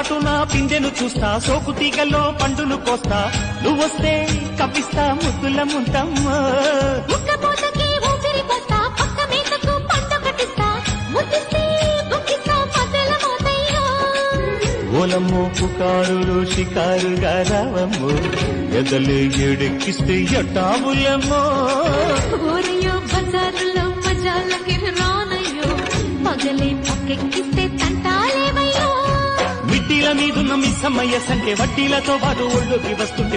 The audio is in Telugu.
చాటున పిందెను చూస్తా, సోకు తీగల్లో పండును కోస్తా, నువ్వొస్తే కప్పిస్తా ముద్దుల ముంతమ్మో. ఓలమ్మో పుకారులు షికారుగా రావమ్మో, ఎదలు ఎడెక్కిస్తే ఎట్టావులమ్మో. ఊరయ్యో బజారులో మజాలకి రానయ్యో, పగలే పక్కెక్కిస్తే తంటాలేవయ్యో. మిట్టిల మీదున్న మిస్సమ్మయ్య సంఖ్య వడ్డీలతో పాటు ఒళ్ళోకి వస్తుంటే